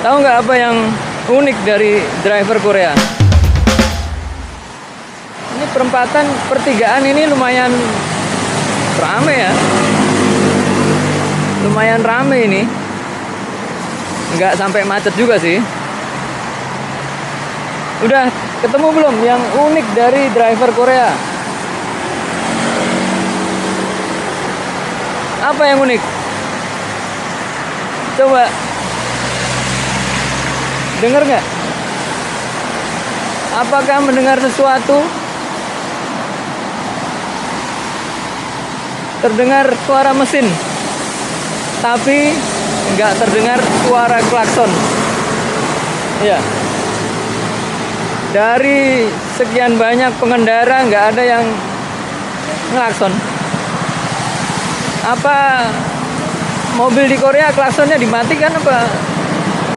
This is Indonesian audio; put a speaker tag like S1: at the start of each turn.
S1: Tahu nggak apa yang unik dari driver Korea? Ini pertigaan ini lumayan rame ya. Lumayan rame ini. Nggak sampai macet juga sih. Udah ketemu belum yang unik dari driver Korea? Apa yang unik? Coba dengar nggak? Apakah mendengar sesuatu? Terdengar suara mesin, tapi nggak terdengar suara klakson. Ya, dari sekian banyak pengendara nggak ada yang ngelakson. Apa mobil di Korea klaksonnya dimatikan apa